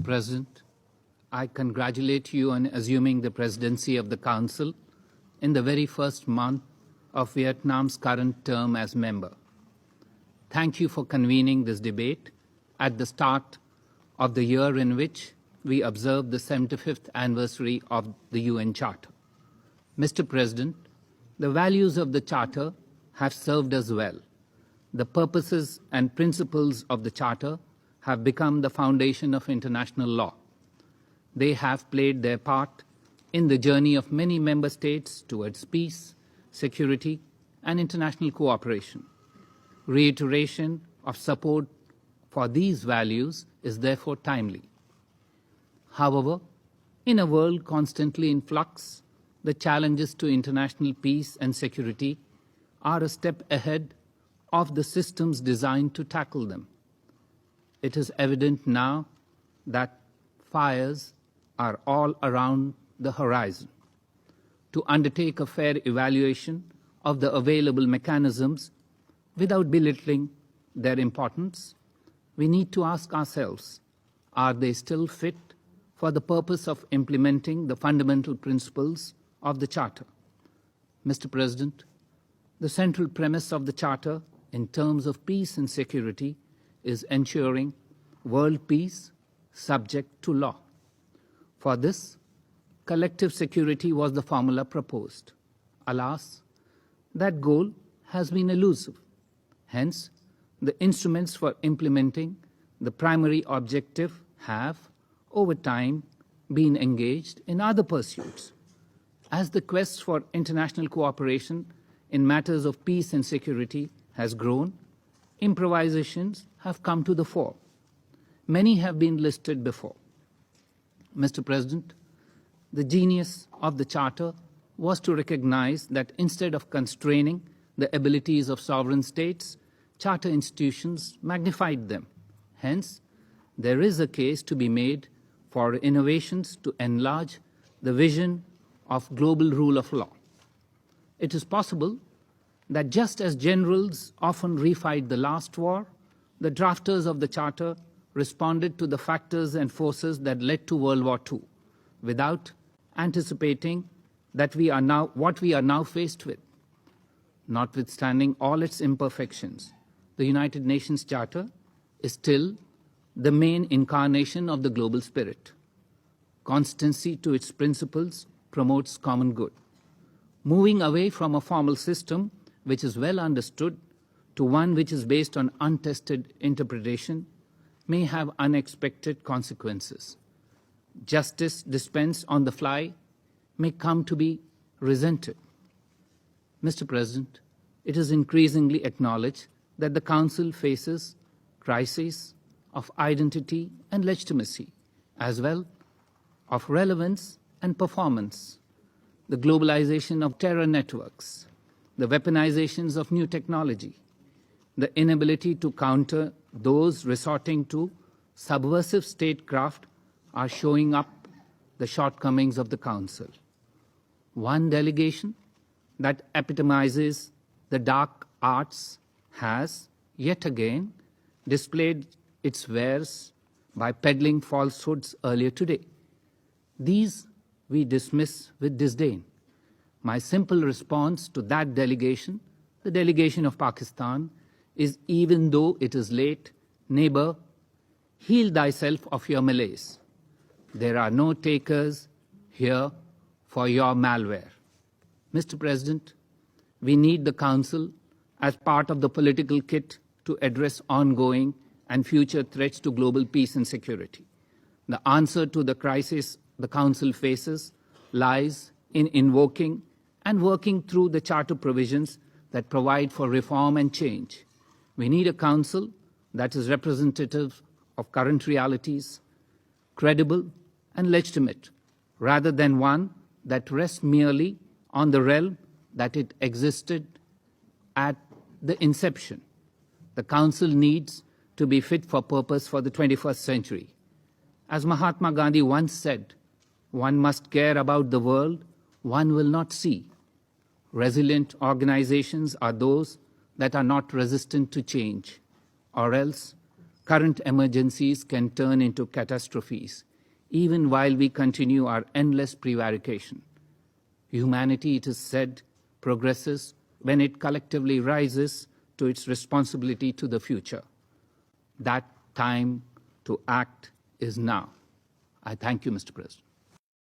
President, I congratulate you on assuming the presidency of the Council in the very first month of Vietnam's current term as member. Thank you for convening this debate at the start of the year in which we observe the 75th anniversary of the UN Charter. Mr. President, the values of the Charter have served us well. The purposes and principles of the Charter have become the foundation of international law. They have played their part in the journey of many member states towards peace, security, and international cooperation. Reiteration of support for these values is therefore timely. However, in a world constantly in flux, the challenges to international peace and security are a step ahead of the systems designed to tackle them. It is evident now that fires are all around the horizon. To undertake a fair evaluation of the available mechanisms without belittling their importance, we need to ask ourselves, are they still fit for the purpose of implementing the fundamental principles of the Charter? Mr. President, the central premise of the Charter in terms of peace and security is ensuring world peace subject to law. For this, collective security was the formula proposed. Alas, that goal has been elusive. Hence, the instruments for implementing the primary objective have, over time, been engaged in other pursuits. As the quest for international cooperation in matters of peace and security has grown, improvisations have come to the fore. Many have been listed before. Mr. President, the genius of the Charter was to recognize that instead of constraining the abilities of sovereign states, Charter institutions magnified them. Hence, there is a case to be made for innovations to enlarge the vision of global rule of law. It is possible that just as generals often refight the last war, the drafters of the Charter responded to the factors and forces that led to World War II without anticipating that what we are now faced with. Notwithstanding all its imperfections, the United Nations Charter is still the main incarnation of the global spirit. Constancy to its principles promotes common good. Moving away from a formal system which is well understood to one which is based on untested interpretation may have unexpected consequences. Justice dispensed on the fly may come to be resented. Mr. President, it is increasingly acknowledged that the Council faces crises of identity and legitimacy, as well of relevance and performance, the globalization of terror networks, the weaponizations of new technology, the inability to counter those resorting to subversive statecraft are showing up the shortcomings of the Council. One delegation that epitomizes the dark arts has, yet again, displayed its wares by peddling falsehoods earlier today. These we dismiss with disdain. My simple response to that delegation, the delegation of Pakistan, is even though it is late, neighbor, heal thyself of your malaise. There are no takers here for your malware. Mr. President, we need the Council as part of the political kit to address ongoing and future threats to global peace and security. The answer to the crisis the Council faces lies in invoking and working through the Charter provisions that provide for reform and change. We need a Council that is representative of current realities, credible and legitimate, rather than one that rests merely on the realm that it existed at the inception. The Council needs to be fit for purpose for the 21st century. As Mahatma Gandhi once said, one must care about the world one will not see. Resilient organizations are those that are not resistant to change, or else Current emergencies can turn into catastrophes, even while we continue our endless prevarication. Humanity, it is said, progresses when it collectively rises to its responsibility to the future. That time to act is now. I thank you, Mr. President.